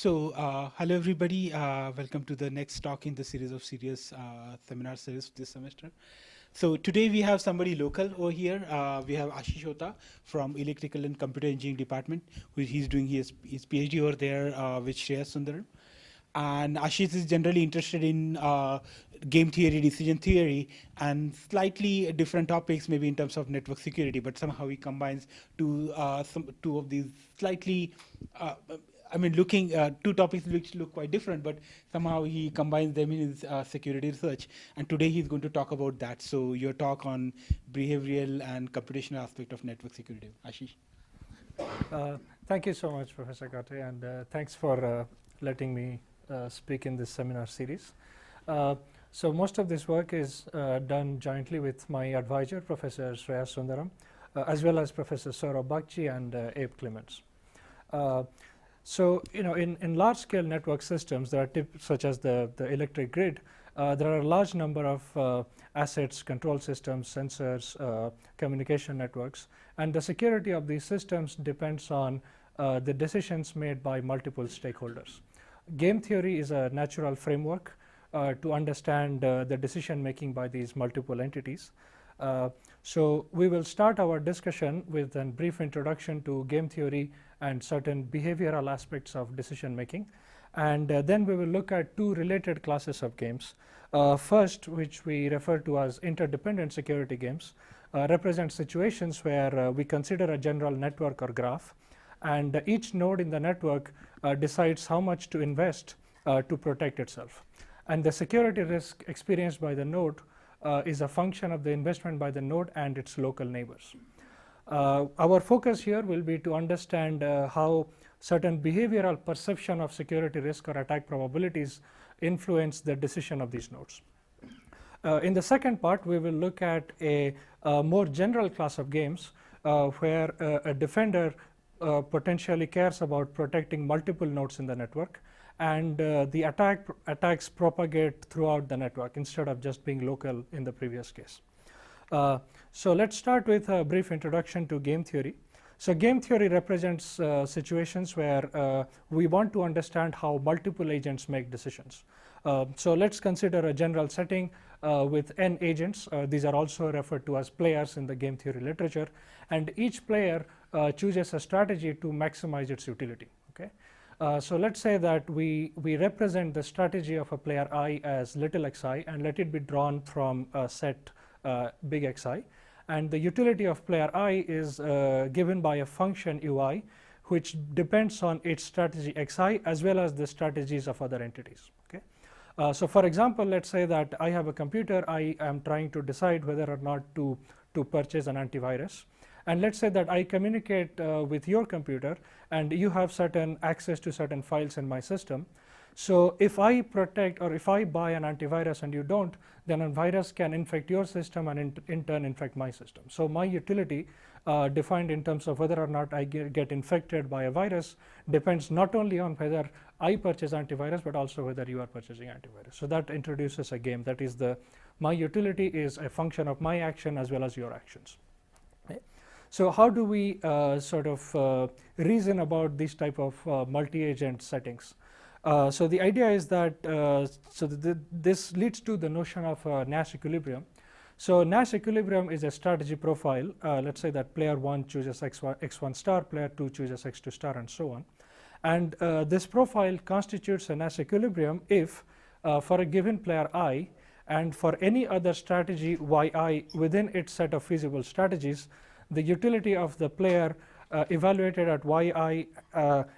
Hello everybody. Welcome to the next talk in the series of CERIAS seminar series this semester. So today we have somebody local over here. We have Ashish Ota from Electrical and Computer Engineering Department, who he's doing his PhD over there with Shreyas Sundaram. And Ashish is generally interested in game theory, decision theory, and slightly different topics, maybe in terms of network security. But somehow he combines two of these slightly, looking two topics which look quite different, but somehow he combines them in his security research. And today he's going to talk about that. So your talk on behavioral and computational aspect of network security, Ashish. Thank you so much, Professor Kate, and thanks for letting me speak in this seminar series. So most of this work is done jointly with my advisor, Professor Shreyas Sundaram, as well as Professor Saurabh Bagchi and Abe Clements. So, in large-scale network systems, there are such as the electric grid. There are a large number of assets, control systems, sensors, communication networks, and the security of these systems depends on the decisions made by multiple stakeholders. Game theory is a natural framework to understand the decision making by these multiple entities. So we will start our discussion with a brief introduction to game theory and certain behavioral aspects of decision making, and then we will look at two related classes of games. First, which we refer to as interdependent security games, represent situations where we consider a general network or graph, and each node in the network decides how much to invest to protect itself. And the security risk experienced by the node is a function of the investment by the node and its local neighbors. Our focus here will be to understand how certain behavioral perception of security risk or attack probabilities influence the decision of these nodes. In the second part, we will look at a more general class of games where a defender potentially cares about protecting multiple nodes in the network, and the attacks propagate throughout the network instead of just being local in the previous case. So let's start with a brief introduction to game theory. So game theory represents situations where we want to understand how multiple agents make decisions. So let's consider a general setting with n agents. These are also referred to as players in the game theory literature, and each player chooses a strategy to maximize its utility. Okay. So let's say that we represent the strategy of a player I as little xi and let it be drawn from a set big xi, and the utility of player I is given by a function ui which depends on its strategy xi as well as the strategies of other entities. Okay. So for example, let's say that I have a computer. I am trying to decide whether or not to purchase an antivirus, and let's say that I communicate with your computer and you have certain access to certain files in my system. So if I protect or if I buy an antivirus and you don't, then a virus can infect your system and in turn infect my system. So my utility defined in terms of whether or not I get infected by a virus depends not only on whether I purchase antivirus but also whether you are purchasing antivirus. So that introduces a game, that is my utility is a function of my action as well as your actions. Okay. So how do we reason about these type of multi-agent settings? So the idea is that this leads to the notion of Nash equilibrium. So Nash equilibrium is a strategy profile. Let's say that player 1 chooses x1 star, player 2 chooses x2 star, and so on. And this profile constitutes a Nash equilibrium if for a given player I and for any other strategy yi within its set of feasible strategies, the utility of the player evaluated at yi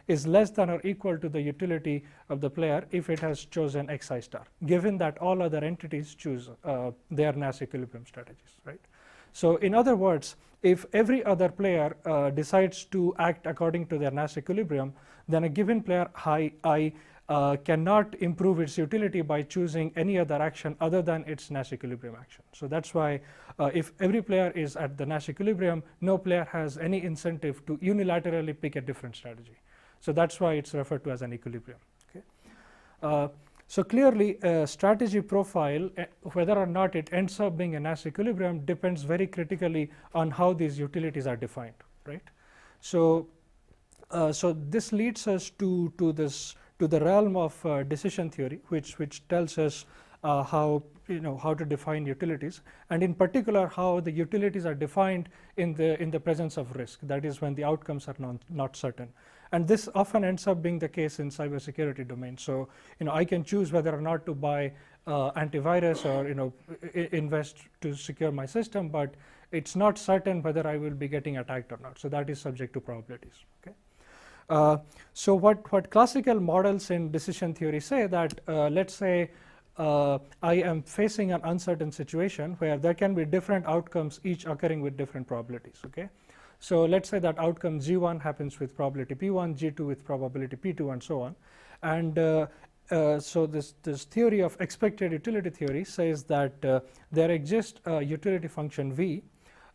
is less than or equal to the utility of the player if it has chosen xi star, given that all other entities choose their Nash equilibrium strategies, right? So in other words, if every other player decides to act according to their Nash equilibrium, then a given player I cannot improve its utility by choosing any other action other than its Nash equilibrium action. So that's why if every player is at the Nash equilibrium, no player has any incentive to unilaterally pick a different strategy. So that's why it's referred to as an equilibrium. Okay. So clearly a strategy profile, whether or not it ends up being a Nash equilibrium, depends very critically on how these utilities are defined, right? So so this leads us to this to the realm of decision theory, which tells us how to define utilities, and in particular how the utilities are defined in the presence of risk. That is, when the outcomes are not certain. And this often ends up being the case in cybersecurity domain. So I can choose whether or not to buy antivirus or invest to secure my system, but it's not certain whether I will be getting attacked or not. So that is subject to probabilities. Okay. So what classical models in decision theory say that let's say I am facing an uncertain situation where there can be different outcomes, each occurring with different probabilities. Okay. So let's say that outcome G1 happens with probability P1, G2 with probability P2, and so on. And so this theory of expected utility theory says that there exists a utility function V,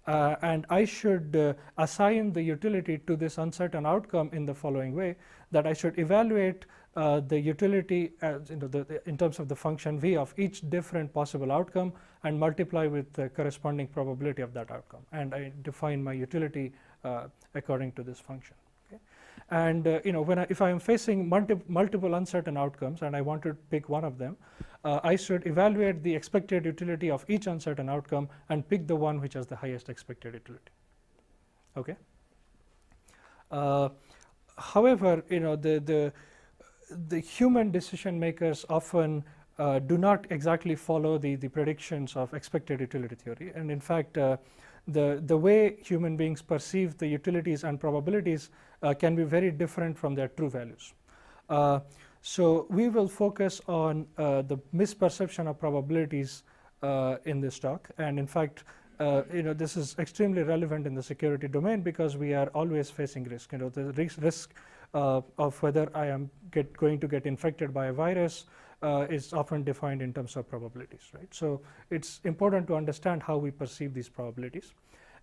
and I should assign the utility to this uncertain outcome in the following way, that I should evaluate the utility in terms of the function V of each different possible outcome and multiply with the corresponding probability of that outcome, and I define my utility according to this function. Okay. And if I am facing multiple uncertain outcomes and I want to pick one of them, I should evaluate the expected utility of each uncertain outcome and pick the one which has the highest expected utility. Okay. However, the human decision makers often do not exactly follow the predictions of expected utility theory, and in fact the way human beings perceive the utilities and probabilities can be very different from their true values. So we will focus on the misperception of probabilities in this talk, and in fact this is extremely relevant in the security domain because we are always facing risk. The risk of whether I am going to get infected by a virus is often defined in terms of probabilities, right? So it's important to understand how we perceive these probabilities,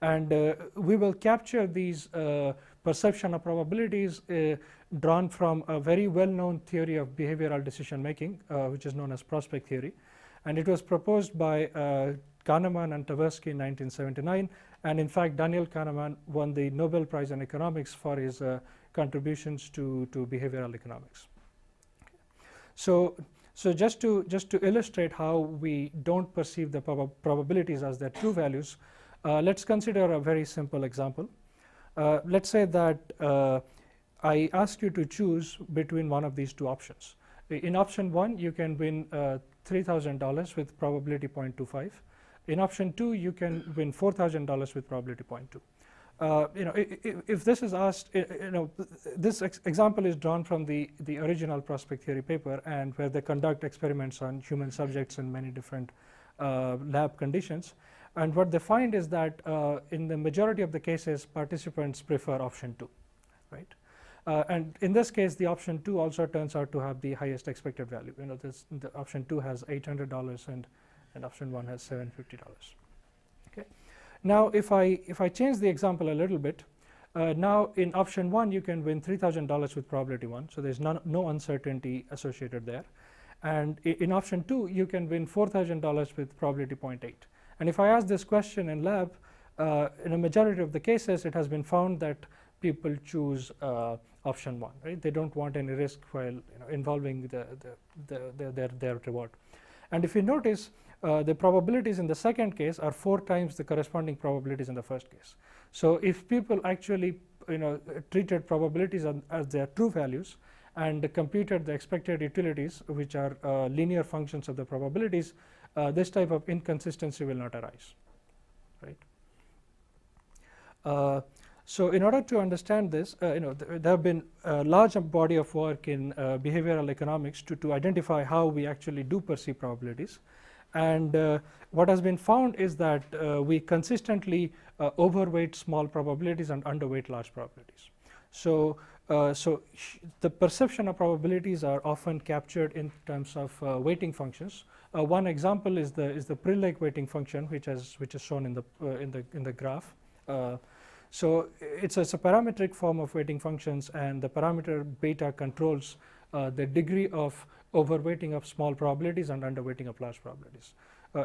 and we will capture these perception of probabilities drawn from a very well-known theory of behavioral decision making, which is known as prospect theory, and it was proposed by Kahneman and Tversky in 1979, and in fact Daniel Kahneman won the Nobel Prize in Economics for his contributions to behavioral economics. So just to illustrate how we don't perceive the probabilities as their true values, let's consider a very simple example. Let's say that I ask you to choose between one of these two options. In option 1, you can win $3,000 with probability 0.25. In option 2, you can win $4,000 with probability 0.2. If this is asked, this example is drawn from the original prospect theory paper, and where they conduct experiments on human subjects in many different lab conditions. And what they find is that in the majority of the cases, participants prefer option 2, right? And in this case, the option 2 also turns out to have the highest expected value. The option 2 has $800 and option 1 has $750. Okay. Now, if I change the example a little bit, now in option 1 you can win $3,000 with probability 1, so there's no uncertainty associated there. And in option 2 you can win $4,000 with probability 0.8. And if I ask this question in lab, in a majority of the cases it has been found that people choose option 1, right? They don't want any risk while involving their reward. And if you notice, the probabilities in the second case are 4 times the corresponding probabilities in the first case. So if people actually treated probabilities as their true values and computed the expected utilities, which are linear functions of the probabilities, this type of inconsistency will not arise, right? So in order to understand this, there have been a large body of work in behavioral economics to identify how we actually do perceive probabilities. And what has been found is that we consistently overweight small probabilities and underweight large probabilities. So the perception of probabilities are often captured in terms of weighting functions. One example is the Prelec weighting function, which is shown in the graph. So it's a parametric form of weighting functions, and the parameter beta controls the degree of overweighting of small probabilities and underweighting of large probabilities.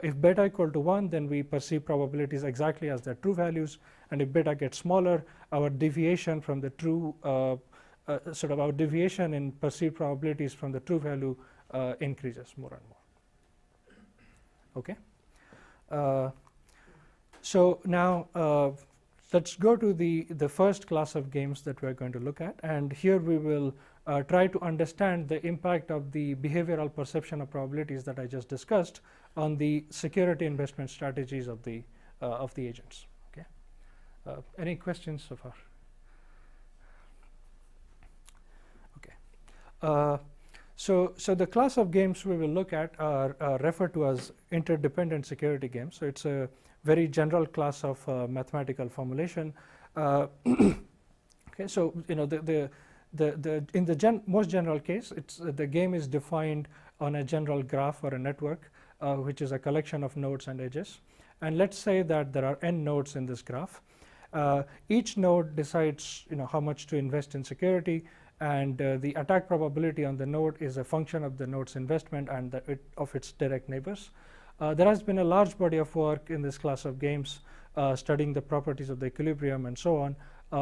If beta equal to 1, then we perceive probabilities exactly as their true values, and if beta gets smaller, our deviation from the true sort of our deviation in perceived probabilities from the true value increases more and more. Okay. So now let's go to the first class of games that we're going to look at, and here we will try to understand the impact of the behavioral perception of probabilities that I just discussed on the security investment strategies of the agents. Okay. Any questions so far? Okay. So the class of games we will look at are referred to as interdependent security games. So it's a very general class of mathematical formulation. Okay, so in the most general case, it's the game is defined on a general graph or a network, which is a collection of nodes and edges. And let's say that there are n nodes in this graph. Each node decides how much to invest in security, and the attack probability on the node is a function of the node's investment and of its direct neighbors. There has been a large body of work in this class of games studying the properties of the equilibrium and so on,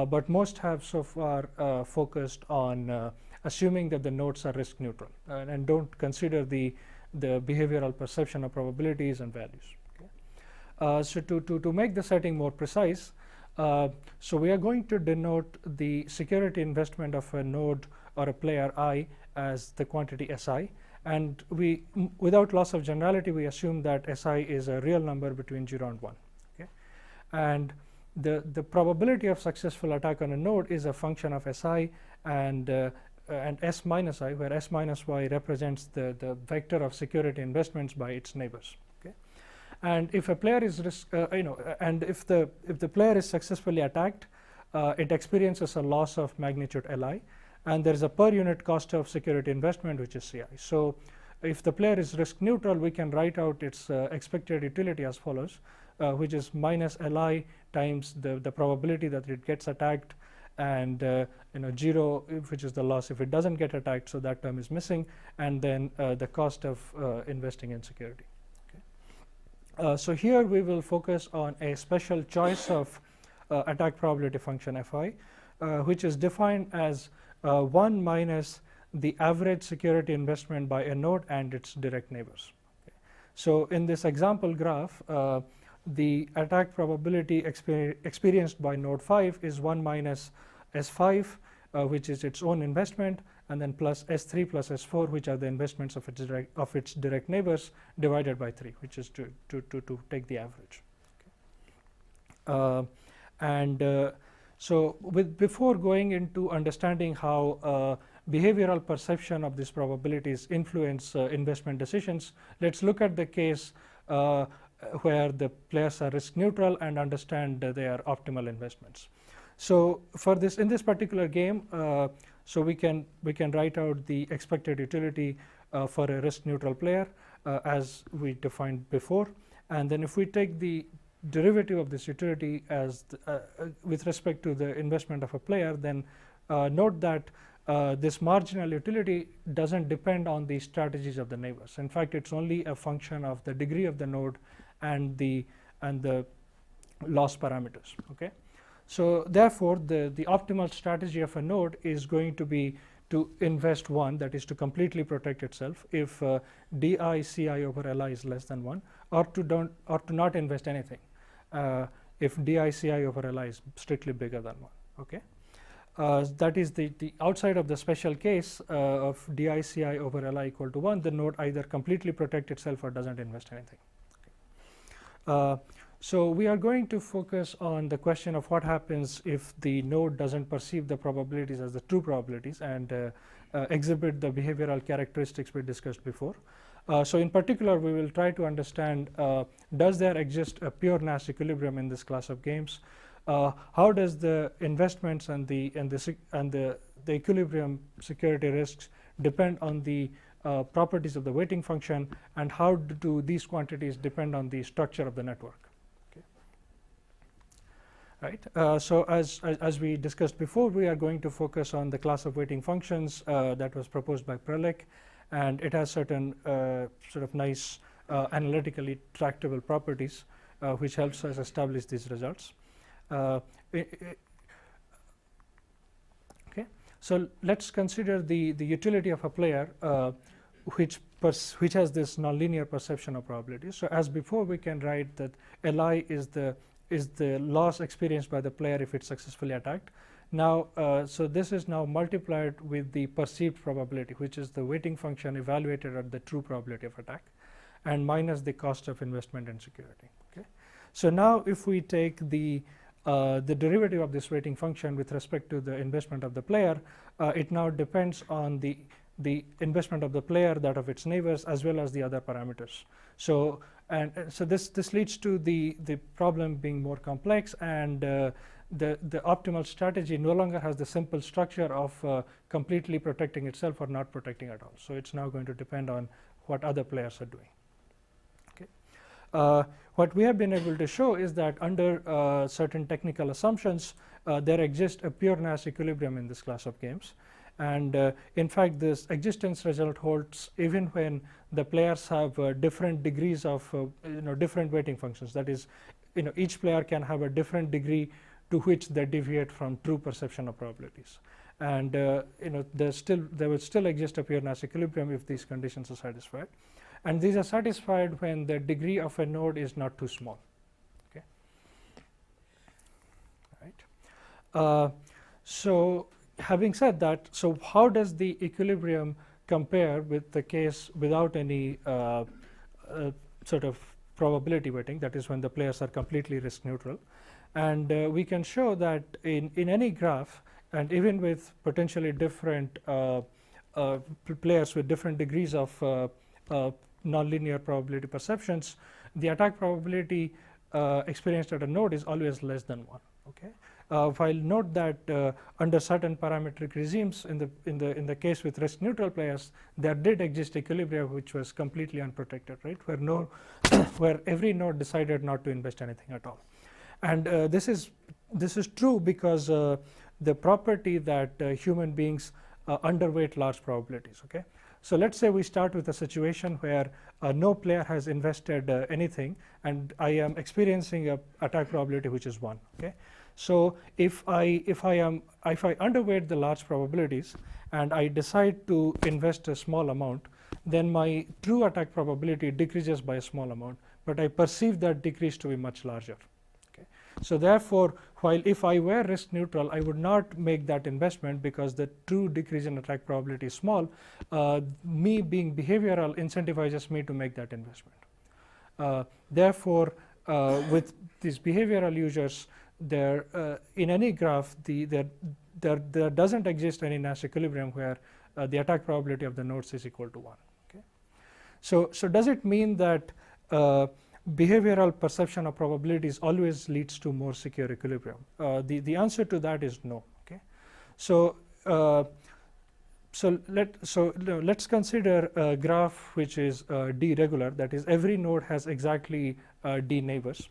but most have so far focused on assuming that the nodes are risk neutral and don't consider the behavioral perception of probabilities and values. Okay. So to make the setting more precise, so we are going to denote the security investment of a node or a player I as the quantity Si, and without loss of generality, we assume that Si is a real number between 0 and 1. Okay. And the probability of successful attack on a node is a function of Si and S minus I, where S minus Y represents the vector of security investments by its neighbors. Okay. And if a player is and if the player is successfully attacked, it experiences a loss of magnitude Li, and there is a per unit cost of security investment, which is Ci. So if the player is risk neutral, we can write out its expected utility as follows, which is minus Li times the probability that it gets attacked, and 0, which is the loss if it doesn't get attacked, so that term is missing, and then the cost of investing in security. Okay. So here we will focus on a special choice of attack probability function Fi, which is defined as 1 minus the average security investment by a node and its direct neighbors. Okay. So in this example graph, the attack probability experienced by node 5 is 1 minus S5, which is its own investment, and then plus S3 plus S4, which are the investments of its direct neighbors, divided by 3, which is to take the average. Okay. So before going into understanding how behavioral perception of these probabilities influence investment decisions, let's look at the case where the players are risk neutral and understand their optimal investments. So for this, in this particular game, so we can write out the expected utility for a risk neutral player as we defined before, and then if we take the derivative of this utility as with respect to the investment of a player, then note that this marginal utility doesn't depend on the strategies of the neighbors. In fact, it's only a function of the degree of the node and the loss parameters. Okay. So therefore, the optimal strategy of a node is going to be to invest 1, that is to completely protect itself if di Ci over Li is less than 1, or to not invest anything if di Ci over Li is strictly bigger than 1. Okay. That is the outside of the special case of di Ci over Li equal to 1, the node either completely protects itself or doesn't invest anything. Okay. So we are going to focus on the question of what happens if the node doesn't perceive the probabilities as the true probabilities and exhibit the behavioral characteristics we discussed before. So in particular, we will try to understand, does there exist a pure Nash equilibrium in this class of games? How does the investments and the equilibrium security risks depend on the properties of the weighting function, and how do these quantities depend on the structure of the network? Right. So as we discussed before, we are going to focus on the class of weighting functions that was proposed by Prelec, and it has certain sort of nice analytically tractable properties which helps us establish these results. Okay. So let's consider the utility of a player which has this nonlinear perception of probability. So as before, we can write that Li is the loss experienced by the player if it's successfully attacked. Now, so this is now multiplied with the perceived probability, which is the weighting function evaluated at the true probability of attack, and minus the cost of investment and security. Okay. So now, if we take the derivative of this weighting function with respect to the investment of the player, it now depends on the investment of the player, that of its neighbors, as well as the other parameters. So so this leads to the problem being more complex, and the optimal strategy no longer has the simple structure of completely protecting itself or not protecting at all. So it's now going to depend on what other players are doing. Okay. What we have been able to show is that under certain technical assumptions, there exists a pure Nash equilibrium in this class of games. And in fact, this existence result holds even when the players have different degrees of different weighting functions. That is, each player can have a different degree to which they deviate from true perception of probabilities. And there will still exist a pure Nash equilibrium if these conditions are satisfied. And these are satisfied when the degree of a node is not too small. Okay. Right. So having said that, so how does the equilibrium compare with the case without any sort of probability weighting, that is when the players are completely risk neutral? And we can show that in any graph, and even with potentially different players with different degrees of nonlinear probability perceptions, the attack probability experienced at a node is always less than 1. Okay. While note that under certain parametric regimes, in the case with risk neutral players, there did exist equilibrium which was completely unprotected, right? Where every node decided not to invest anything at all. And this is true because the property that human beings underweight large probabilities. Okay. So let's say we start with a situation where no player has invested anything, and I am experiencing a attack probability which is 1. Okay. So if I underweight the large probabilities and I decide to invest a small amount, then my true attack probability decreases by a small amount, but I perceive that decrease to be much larger. Okay. So therefore, while if I were risk neutral, I would not make that investment because the true decrease in attack probability is small. Me being behavioral incentivizes me to make that investment. Therefore, with these behavioral users, in any graph, there doesn't exist any Nash equilibrium where the attack probability of the nodes is equal to 1. Okay. So does it mean that behavioral perception of probabilities always leads to more secure equilibrium? The answer to that is no. Okay. So let's consider a graph which is d-regular. That is, every node has exactly d neighbors.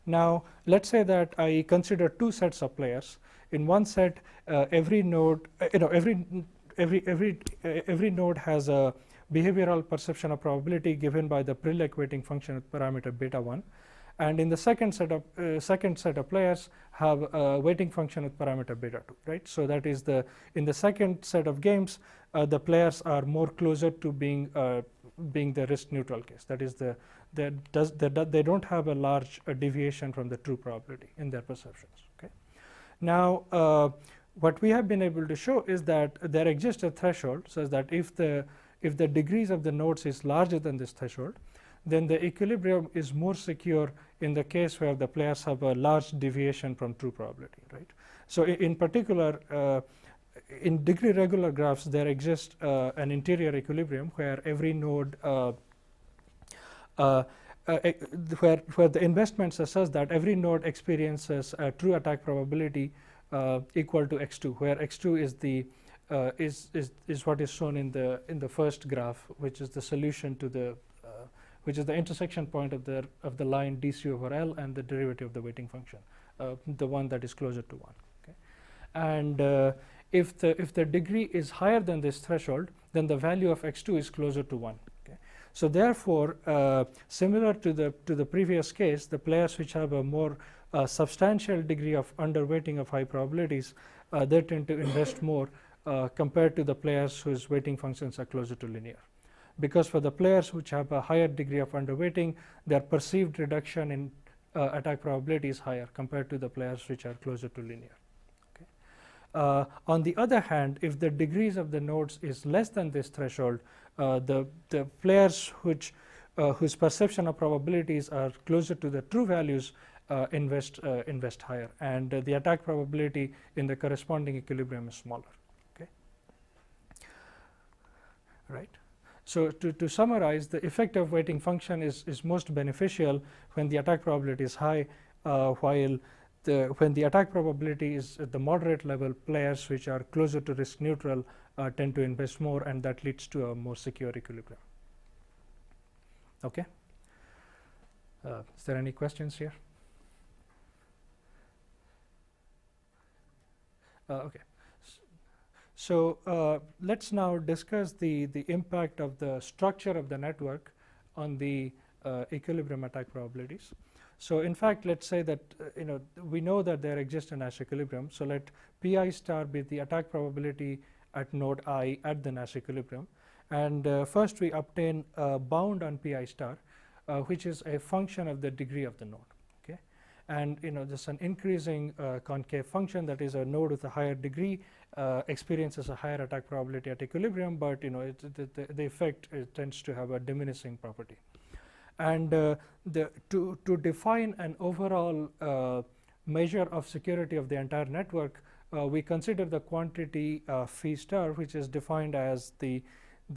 Now, let's say that I consider two sets of players. In one set, every node, every node has a behavioral perception of probability given by the Prelec weighting function with parameter beta 1, and in the second set of players have a weighting function with parameter beta 2. Right. So that is in the second set of games, the players are more closer to being the risk neutral case. That is they don't have a large deviation from the true probability in their perceptions. Okay. Now, what we have been able to show is that there exists a threshold such that if the degrees of the nodes is larger than this threshold, then the equilibrium is more secure in the case where the players have a large deviation from true probability. Right. So in particular, in degree regular graphs, there exists an interior equilibrium where every node where the investments are such that every node experiences a true attack probability equal to x2, where x2 is what is shown in the first graph, which is the solution to the which is the intersection point of the line dc over L and the derivative of the weighting function, the one that is closer to 1. Okay. And if the degree is higher than this threshold, then the value of x2 is closer to 1. Okay. So therefore, similar to the previous case, the players which have a more substantial degree of underweighting of high probabilities they tend to invest more compared to the players whose weighting functions are closer to linear. Because for the players which have a higher degree of underweighting, their perceived reduction in attack probability is higher compared to the players which are closer to linear. On the other hand, if the degrees of the nodes is less than this threshold, the players whose perception of probabilities are closer to the true values invest higher, and the attack probability in the corresponding equilibrium is smaller. Okay. Right. So to summarize, the effective weighting function is most beneficial when the attack probability is high, while when the attack probability is at the moderate level, players which are closer to risk neutral tend to invest more, and that leads to a more secure equilibrium. Okay. Is there any questions here? Okay. So let's now discuss the impact of the structure of the network on the equilibrium attack probabilities. So in fact, let's say that we know that there exists a Nash equilibrium. So let Pi star be the attack probability at node I at the Nash equilibrium, and first we obtain a bound on Pi star, which is a function of the degree of the node. Okay, and just an increasing concave function, that is a node with a higher degree experiences a higher attack probability at equilibrium, but the effect tends to have a diminishing property. And to define an overall measure of security of the entire network, we consider the quantity phi star, which is defined as the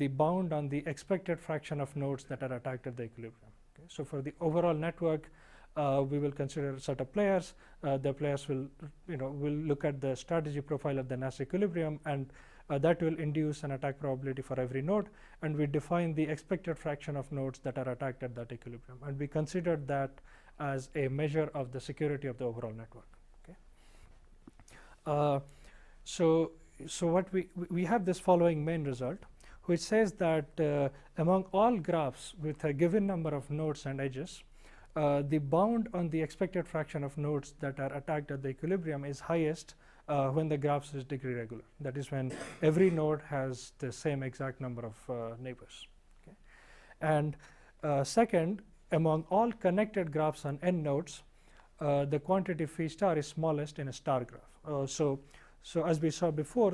bound on the expected fraction of nodes that are attacked at the equilibrium. Okay. So for the overall network, we will consider a set of players. The players will look at the strategy profile of the Nash equilibrium, and that will induce an attack probability for every node, and we define the expected fraction of nodes that are attacked at that equilibrium, and we consider that as a measure of the security of the overall network. Okay. So what we have this following main result, which says that among all graphs with a given number of nodes and edges, the bound on the expected fraction of nodes that are attacked at the equilibrium is highest when the graph is degree regular. That is when every node has the same exact number of neighbors. Okay. And second, among all connected graphs on n nodes, the quantity phi star is smallest in a star graph. So as we saw before,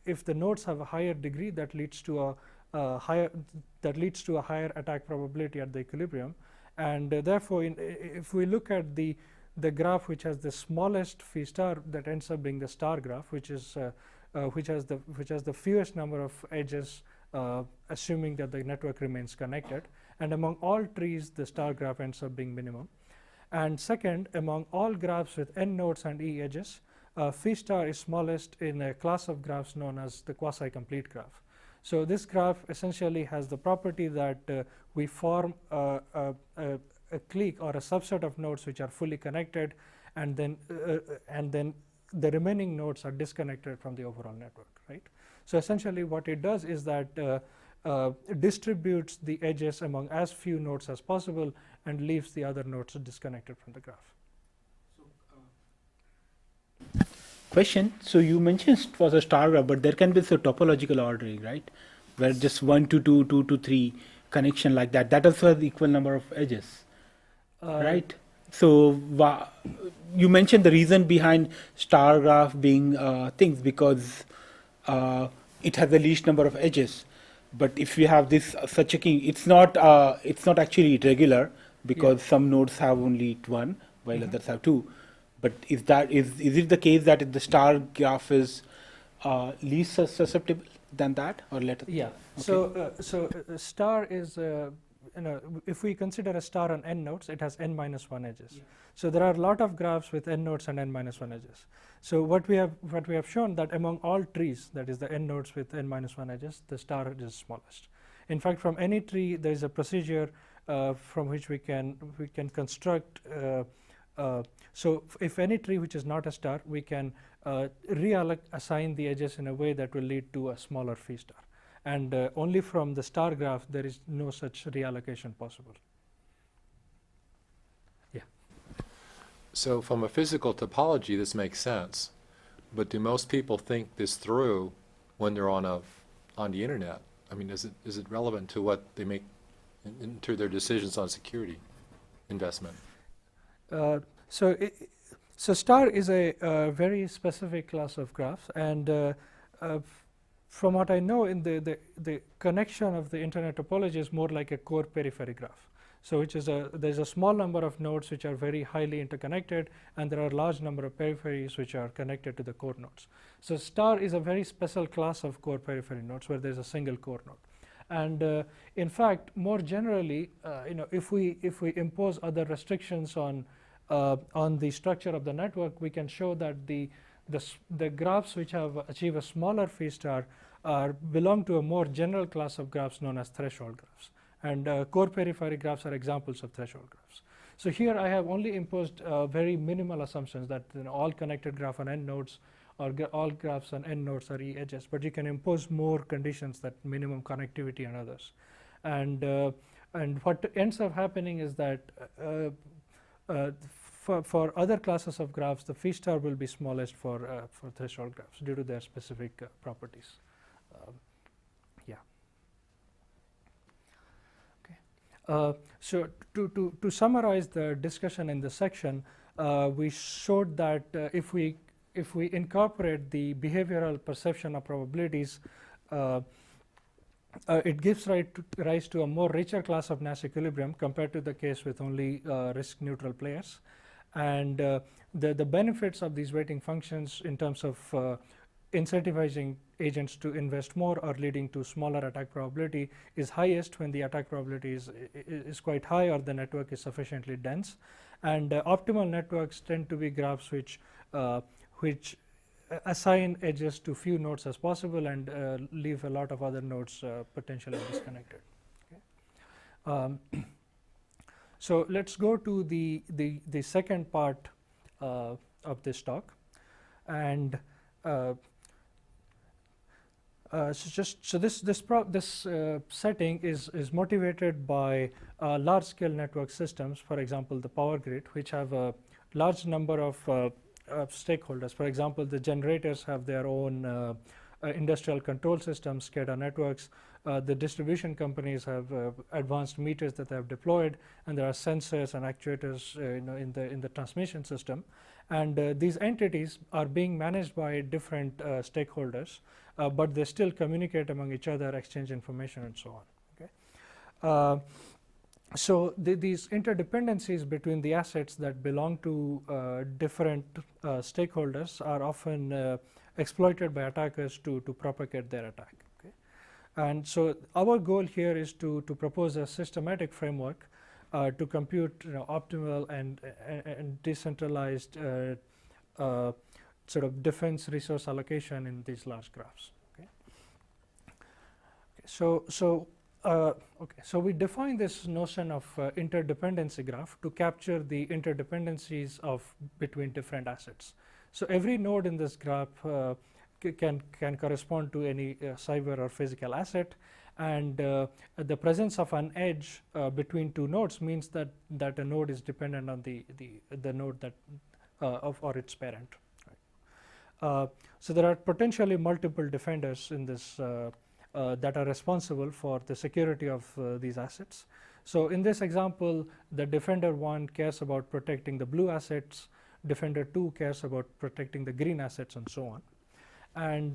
if the nodes have a higher degree, that leads to a higher attack probability at the equilibrium. And therefore, if we look at the graph which has the smallest phi star, that ends up being the star graph, which has the fewest number of edges, assuming that the network remains connected. And among all trees, the star graph ends up being minimum. And second, among all graphs with n nodes and e edges, phi star is smallest in a class of graphs known as the quasi-complete graph. So this graph essentially has the property that we form a clique or a subset of nodes which are fully connected, and then the remaining nodes are disconnected from the overall network, right? So essentially what it does is that distributes the edges among as few nodes as possible and leaves the other nodes disconnected from the graph. Question. So you mentioned it was a star graph, but there can be some topological ordering, right? Where just 1 to 2, 2 to 3 connection like that. That also has the equal number of edges, right? So you mentioned the reason behind star graph being things because it has the least number of edges. But if you have this such a king, it's not actually regular because some nodes have only 1 while others have 2. But is it the case that the star graph is least susceptible than that, or let? Yeah. Okay. So star is if we consider a star on n nodes, it has n minus 1 edges. Yeah. So there are a lot of graphs with n nodes and n minus 1 edges. So what we have shown that among all trees, that is the n nodes with n minus 1 edges, the star is smallest. In fact, from any tree, there is a procedure from which we can construct. So if any tree which is not a star, we can assign the edges in a way that will lead to a smaller phi star. And only from the star graph, there is no such reallocation possible. Yeah. So from a physical topology, this makes sense. but do most people think this through when they're on the internet? I mean, is it relevant to what they make into their decisions on security investment? So STAR is a very specific class of graphs, and from what I know, in the connection of the internet topology is more like a core periphery graph. So which is there's a small number of nodes which are very highly interconnected, and there are a large number of peripheries which are connected to the core nodes. So STAR is a very special class of core periphery nodes where there's a single core node. And in fact, more generally, if we impose other restrictions on the structure of the network, we can show that the graphs which have achieved a smaller phi star belong to a more general class of graphs known as threshold graphs. And core periphery graphs are examples of threshold graphs. So here I have only imposed very minimal assumptions that all connected graph on n nodes or all graphs on n nodes are E edges, but you can impose more conditions, that minimum connectivity and others. And what ends up happening is that for other classes of graphs, the phi star will be smallest for threshold graphs due to their specific properties. So to summarize the discussion in this section, we showed that if we incorporate the behavioral perception of probabilities, it gives rise to a more richer class of Nash equilibrium compared to the case with only risk neutral players. And the benefits of these weighting functions in terms of incentivizing agents to invest more or leading to smaller attack probability is highest when the attack probability is quite high or the network is sufficiently dense. And optimal networks tend to be graphs which assign edges to few nodes as possible and leave a lot of other nodes potentially disconnected. Okay. So let's go to the second part of this talk, and so this setting is motivated by large-scale network systems, for example, the power grid, which have a large number of stakeholders. For example, the generators have their own industrial control systems, SCADA networks. The distribution companies have advanced meters that they have deployed, and there are sensors and actuators in the transmission system. And these entities are being managed by different stakeholders, but they still communicate among each other, exchange information, and so on. Okay. So these interdependencies between the assets that belong to different stakeholders are often exploited by attackers to propagate their attack. Okay. And so our goal here is to propose a systematic framework to compute optimal and decentralized sort of defense resource allocation in these large graphs. Okay. So we define this notion of interdependency graph to capture the interdependencies between different assets. So every node in this graph can correspond to any cyber or physical asset, and the presence of an edge between two nodes means that a node is dependent on the node that or its parent. Right. So there are potentially multiple defenders in this that are responsible for the security of these assets. So in this example, the defender 1 cares about protecting the blue assets, defender 2 cares about protecting the green assets, and so on. And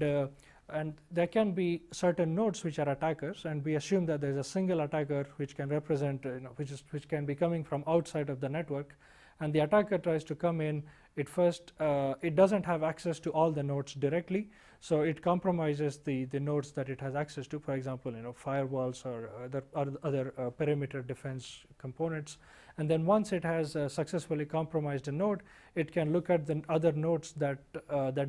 there can be certain nodes which are attackers, and we assume that there is a single attacker which can represent, which can be coming from outside of the network, and the attacker tries to come in. It doesn't have access to all the nodes directly, so it compromises the nodes that it has access to. For example, firewalls or other perimeter defense components. And then once it has successfully compromised a node, it can look at the other nodes that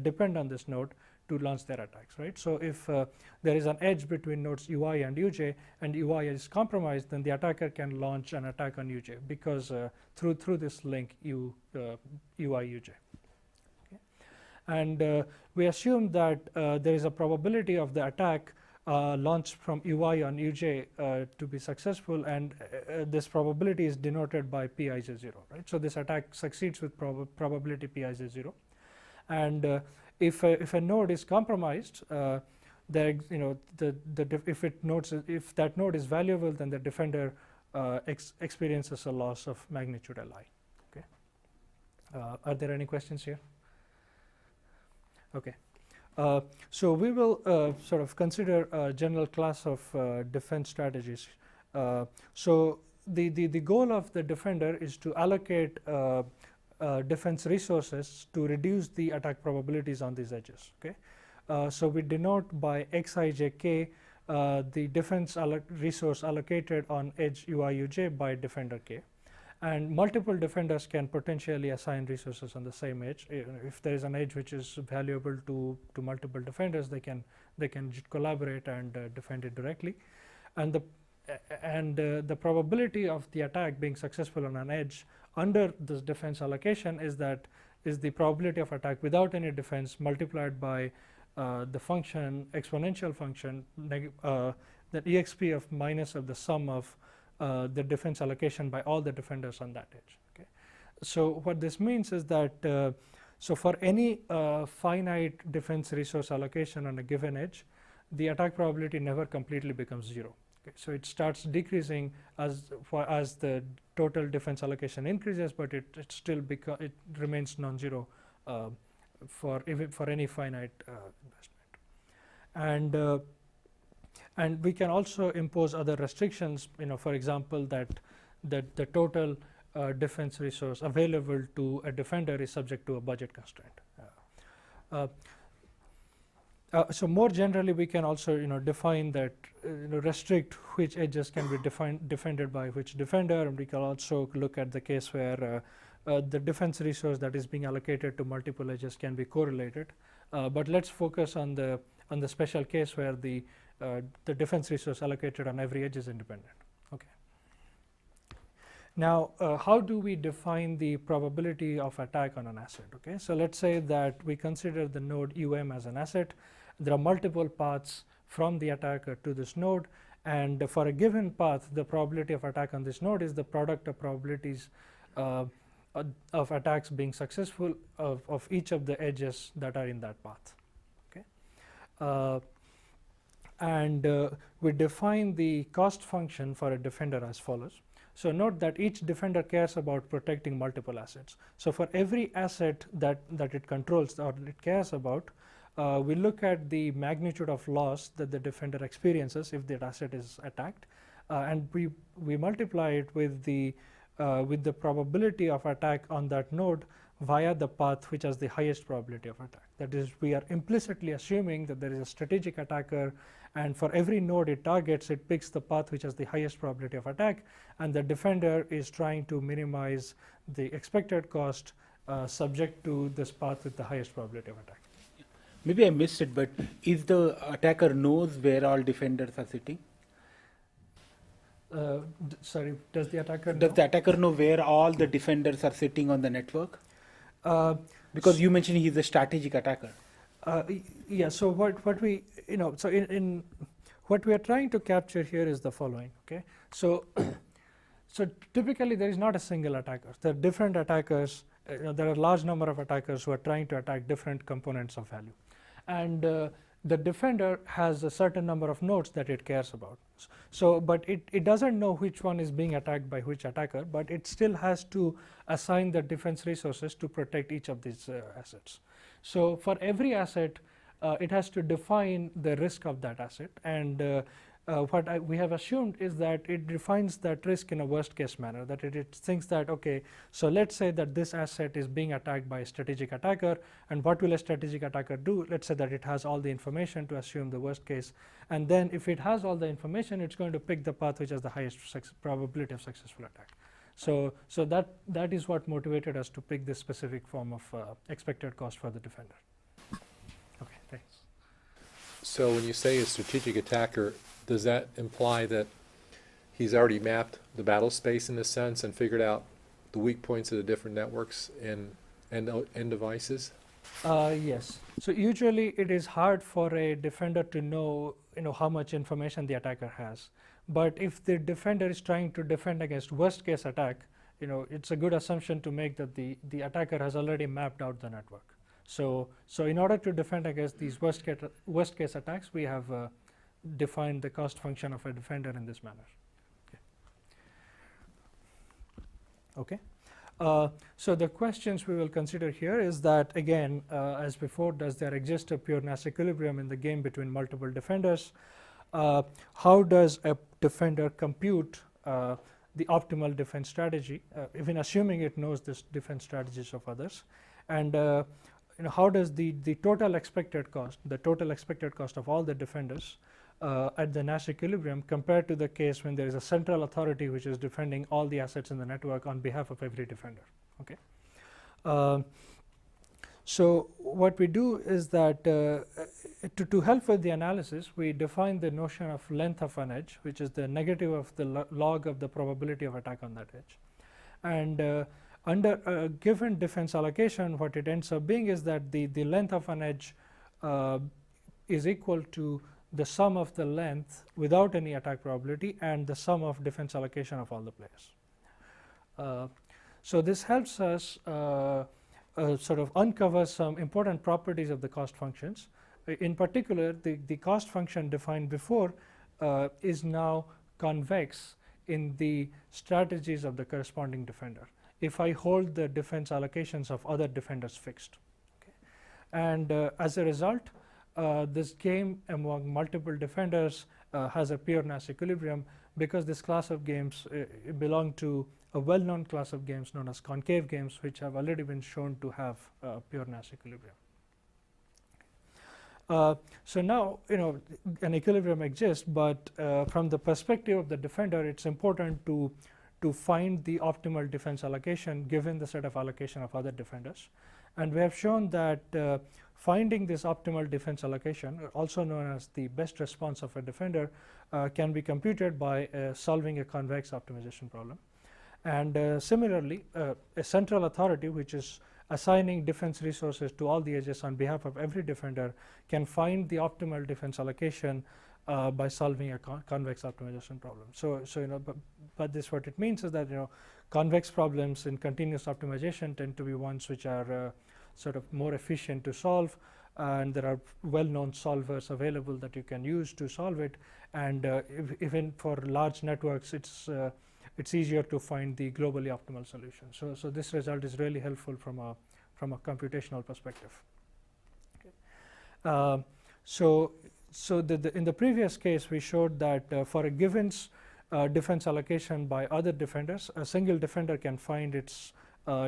depend on this node to launch their attacks, right? So if there is an edge between nodes UI and UJ, and UI is compromised, then the attacker can launch an attack on UJ because through this link UI UJ. Okay. And we assume that there is a probability of the attack launched from UI on UJ to be successful, and this probability is denoted by Pij0, right? So this attack succeeds with probability Pij0. And if a node is compromised, there if that node is valuable, then the defender experiences a loss of magnitude Li. Okay. Are there any questions here? Okay. So we will sort of consider a general class of defense strategies. So the goal of the defender is to allocate defense resources to reduce the attack probabilities on these edges. Okay. So we denote by xijk the defense resource allocated on edge uiuj by defender k. And multiple defenders can potentially assign resources on the same edge. If there is an edge which is valuable to multiple defenders, they can collaborate and defend it directly. And the probability of the attack being successful on an edge under this defense allocation is the probability of attack without any defense multiplied by the function exponential function the exp of minus of the sum of the defense allocation by all the defenders on that edge. Okay. So what this means is that so for any finite defense resource allocation on a given edge, the attack probability never completely becomes 0. Okay. So it starts decreasing as the total defense allocation increases, but it still remains non-zero for any finite investment. And we can also impose other restrictions, for example, that the total defense resource available to a defender is subject to a budget constraint. So more generally, we can also define that restrict which edges can be defended by which defender, and we can also look at the case where the defense resource that is being allocated to multiple edges can be correlated. But let's focus on the special case where the defense resource allocated on every edge is independent. Okay. Now, how do we define the probability of attack on an asset? Okay. So let's say that we consider the node as an asset. There are multiple paths from the attacker to this node, and for a given path, the probability of attack on this node is the product of probabilities of attacks being successful of each of the edges that are in that path. Okay. And we define the cost function for a defender as follows. So note that each defender cares about protecting multiple assets. So for every asset that it controls or it cares about, we look at the magnitude of loss that the defender experiences if that asset is attacked, and we multiply it with the probability of attack on that node via the path which has the highest probability of attack. That is, we are implicitly assuming that there is a strategic attacker, and for every node it targets, it picks the path which has the highest probability of attack, and the defender is trying to minimize the expected cost subject to this path with the highest probability of attack. Maybe I missed it, but is the attacker knows where all defenders are sitting? Sorry, does the attacker know? Does the attacker know where all the defenders are sitting on the network? Because you mentioned he's a strategic attacker. Yeah. So what we so in what we are trying to capture here is the following. Okay. So so typically there is not a single attacker. There are different attackers. There are a large number of attackers who are trying to attack different components of value, and the defender has a certain number of nodes that it cares about. So, but it doesn't know which one is being attacked by which attacker, but it still has to assign the defense resources to protect each of these assets. So for every asset, it has to define the risk of that asset, and what we have assumed is that it defines that risk in a worst case manner, that it thinks that, okay, so let's say that this asset is being attacked by a strategic attacker, and what will a strategic attacker do? Let's say that it has all the information to assume the worst case, and then if it has all the information, it's going to pick the path which has the highest probability of successful attack. So that is what motivated us to pick this specific form of expected cost for the defender. Okay, thanks. So when you say a strategic attacker, does that imply that he's already mapped the battle space in this sense and figured out the weak points of the different networks and devices? Yes. So usually it is hard for a defender to know how much information the attacker has. But if the defender is trying to defend against worst case attack, it's a good assumption to make that the attacker has already mapped out the network. So in order to defend against these worst case attacks, we have defined the cost function of a defender in this manner. Okay. So the questions we will consider here is that, again, as before, does there exist a pure Nash equilibrium in the game between multiple defenders? How does a defender compute the optimal defense strategy, even assuming it knows the defense strategies of others? And how does the total expected cost of all the defenders at the Nash equilibrium compared to the case when there is a central authority which is defending all the assets in the network on behalf of every defender? Okay. So what we do is that to help with the analysis, we define the notion of length of an edge, which is the negative of the log of the probability of attack on that edge. And under a given defense allocation, what it ends up being is that the length of an edge is equal to the sum of the length without any attack probability and the sum of defense allocation of all the players. So this helps us sort of uncover some important properties of the cost functions. In particular, the cost function defined before is now convex in the strategies of the corresponding defender if I hold the defense allocations of other defenders fixed. Okay. And as a result, this game among multiple defenders has a pure Nash equilibrium because this class of games belong to a well-known class of games known as concave games, which have already been shown to have pure Nash equilibrium. So now, an equilibrium exists, but from the perspective of the defender, it's important to find the optimal defense allocation given the set of allocation of other defenders. And we have shown that finding this optimal defense allocation, also known as the best response of a defender, can be computed by solving a convex optimization problem. And similarly, a central authority, which is assigning defense resources to all the edges on behalf of every defender, can find the optimal defense allocation by solving a convex optimization problem. So but this, what it means is that convex problems in continuous optimization tend to be ones which are sort of more efficient to solve, and there are well-known solvers available that you can use to solve it. And even for large networks, it's easier to find the globally optimal solution. So this result is really helpful from a computational perspective. Okay. So in the previous case, we showed that for a given defense allocation by other defenders, a single defender can find its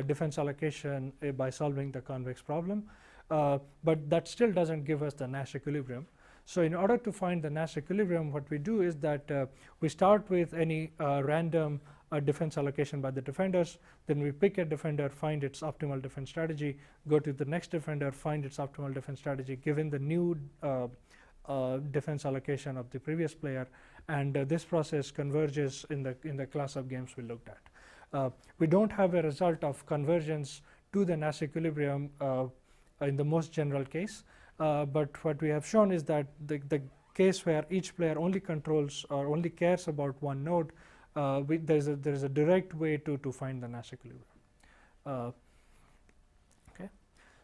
defense allocation by solving the convex problem, but that still doesn't give us the Nash equilibrium. So in order to find the Nash equilibrium, what we do is that we start with any random defense allocation by the defenders, then we pick a defender, find its optimal defense strategy, go to the next defender, find its optimal defense strategy given the new defense allocation of the previous player, and this process converges in the class of games we looked at. We don't have a result of convergence to the Nash equilibrium in the most general case, but what we have shown is that the case where each player only controls or only cares about one node, there is a direct way to find the Nash equilibrium. Okay.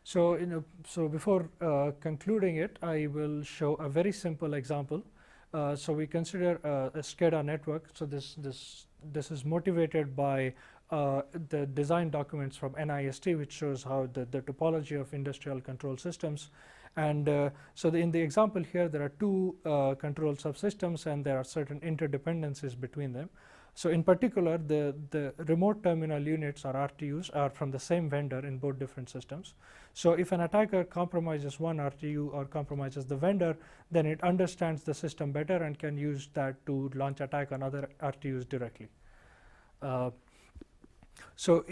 So before concluding it, I will show a very simple example. So we consider a SCADA network. So this is motivated by the design documents from NIST, which shows how the topology of industrial control systems. And so in the example here, there are two control subsystems, and there are certain interdependencies between them. So in particular, the remote terminal units, or RTUs, are from the same vendor in both different systems. So if an attacker compromises one RTU or compromises the vendor, then it understands the system better and can use that to launch attack on other RTUs directly. So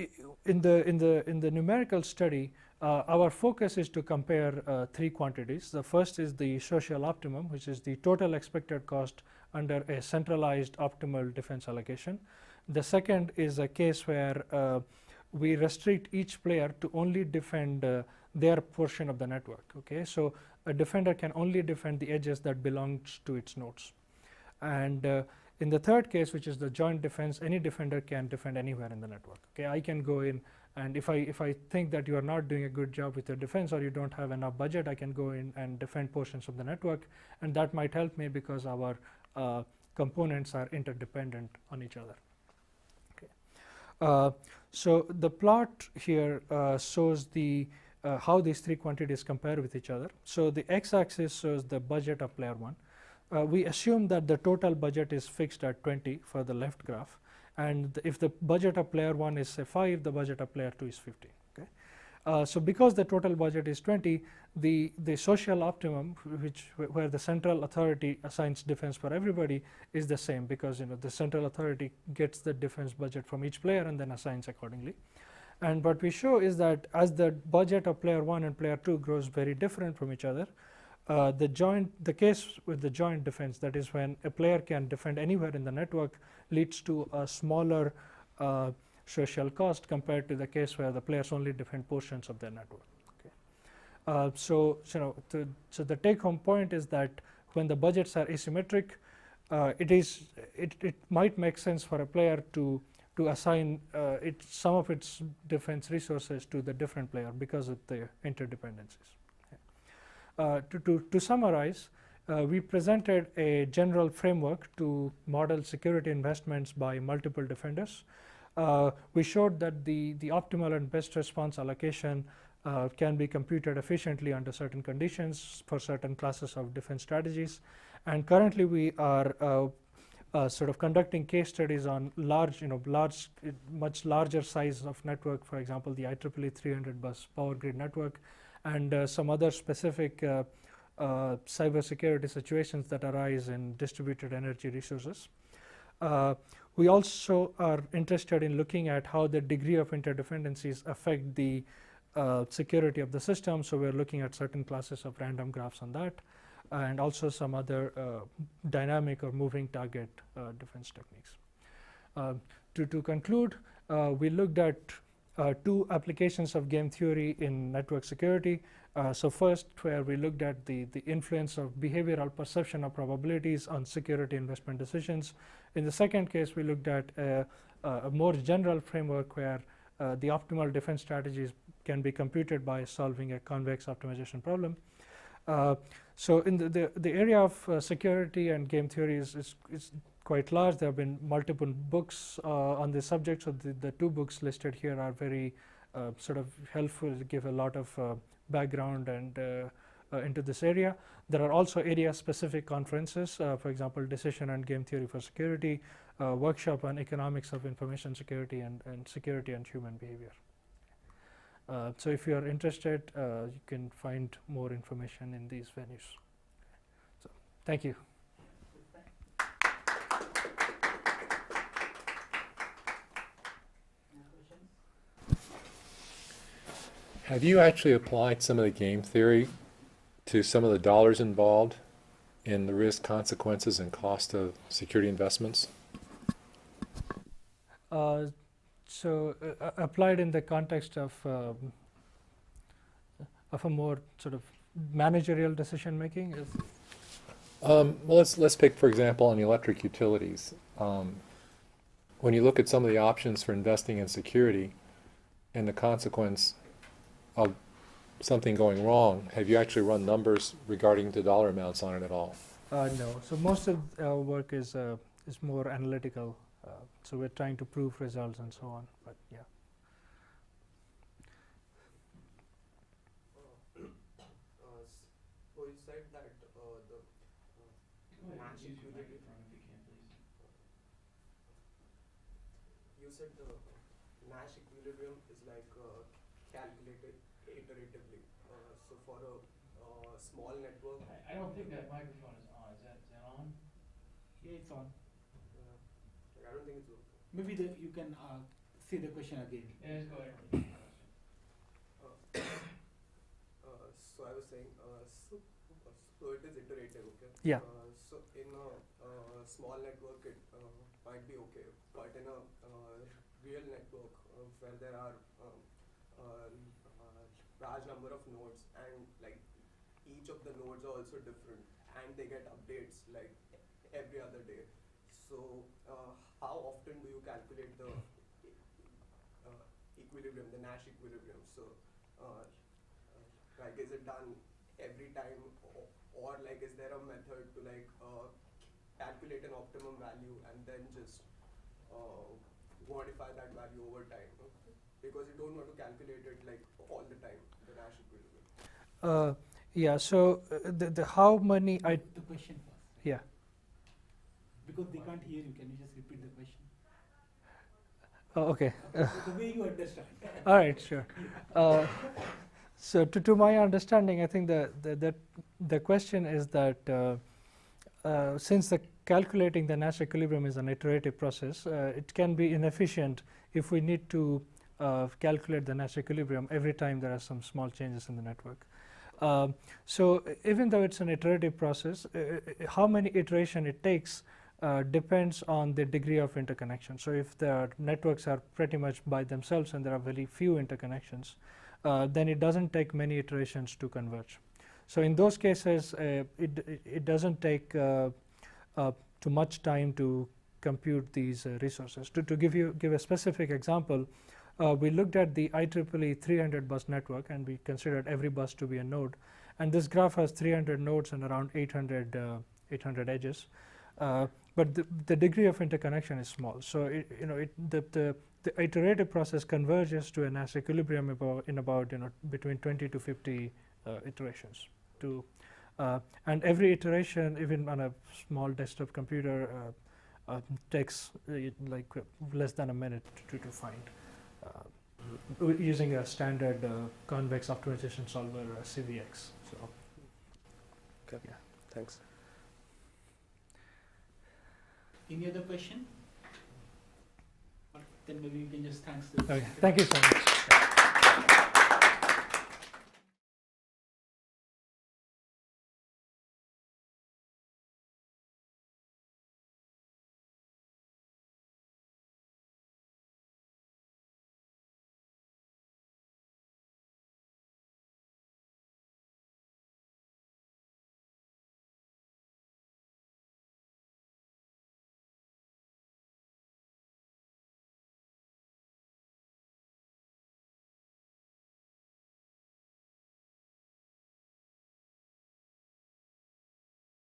in the numerical study, our focus is to compare three quantities. The first is the social optimum, which is the total expected cost under a centralized optimal defense allocation. The second is a case where we restrict each player to only defend their portion of the network. Okay, so a defender can only defend the edges that belongs to its nodes. And in the third case, which is the joint defense, any defender can defend anywhere in the network. Okay, I can go in And if I think that you are not doing a good job with your defense or you don't have enough budget, I can go in and defend portions of the network, and that might help me because our components are interdependent on each other. Okay. So the plot here shows the how these three quantities compare with each other. So the x-axis shows the budget of player 1. We assume that the total budget is fixed at 20 for the left graph, and if the budget of player 1 is say 5, the budget of player 2 is 15. Okay? So because the total budget is 20, the social optimum, where the central authority assigns defense for everybody, is the same, because the central authority gets the defense budget from each player and then assigns accordingly. And what we show is that as the budget of player 1 and player 2 grows very different from each other, the case with the joint defense, that is when a player can defend anywhere in the network, leads to a smaller social cost compared to the case where the players only defend portions of their network. Okay. So the take-home point is that when the budgets are asymmetric, it might make sense for a player to assign some of its defense resources to the different player because of the interdependencies. To summarize, we presented a general framework to model security investments by multiple defenders. We showed that the optimal and best response allocation can be computed efficiently under certain conditions for certain classes of defense strategies. And currently we are sort of conducting case studies on much larger size of network, for example, the IEEE 300 bus power grid network, and some other specific cybersecurity situations that arise in distributed energy resources. We also are interested in looking at how the degree of interdependencies affect the security of the system. So we're looking at certain classes of random graphs on that, and also some other dynamic or moving target defense techniques. To conclude, we looked at two applications of game theory in network security. So first, where we looked at the influence of behavioral perception of probabilities on security investment decisions. In the second case, we looked at a more general framework where the optimal defense strategies can be computed by solving a convex optimization problem. So in the area of security and game theory is quite large. There have been multiple books on this subject. So the two books listed here are very sort of helpful to give a lot of background and into this area. There are also area-specific conferences, for example, Decision and Game Theory for Security, workshop on economics of information security and security and human behavior. So if you are interested, you can find more information in these venues. So thank you. Have you actually applied some of the game theory to some of the dollars involved in the risk, consequences, and cost of security investments? Applied in the context of a more sort of managerial decision making. Well, let's pick, for example, on the electric utilities. When you look at some of the options for investing in security and the consequence of something going wrong, have you actually run numbers regarding the dollar amounts on it at all? No. So most of our work is more analytical. So we're trying to prove results and so on. But yeah. So you said that the Nash equilibrium. You said the Nash equilibrium is like calculated iteratively. So for a small network. I don't think that microphone is on. Is that on? Yeah, it's on. I don't think it's okay. Maybe you can say the question again. Yeah, just go ahead. So I was saying, so it is iterative, okay? Yeah. So in a small network, it might be okay, but in a real network where there are large number of nodes, and like each of the nodes are also different, and they get updates like every other day. So how often do you calculate the equilibrium, the Nash equilibrium. So, like, is it done every time, or like, is there a method to like calculate an optimum value and then just modify that value over time? Because you don't want to calculate it like all the time, the Nash equilibrium. Yeah. So the how many I The question first. yeah. Because they can't hear you, can you just repeat the question? Okay. The way you understand. All right. Sure. So to my understanding, I think the question is that since the calculating the Nash equilibrium is an iterative process, it can be inefficient if we need to calculate the Nash equilibrium every time there are some small changes in the network. So even though it's an iterative process, how many iteration it takes depends on the degree of interconnection. So if the networks are pretty much by themselves and there are very few interconnections, then it doesn't take many iterations to converge. So in those cases, it doesn't take too much time to compute these resources. To give a specific example, we looked at the IEEE 300 bus network and we considered every bus to be a node. And this graph has 300 nodes and around 800 edges. But the degree of interconnection is small. So the iterative process converges to a Nash equilibrium in about between 20 to 50 iterations. And every iteration, even on a small desktop computer, takes like less than a minute to find. Using a standard convex optimization solver, CVX. So, Okay. Yeah. Thanks. Any other question? Or then maybe you can just thanks. Okay. Thank you so much.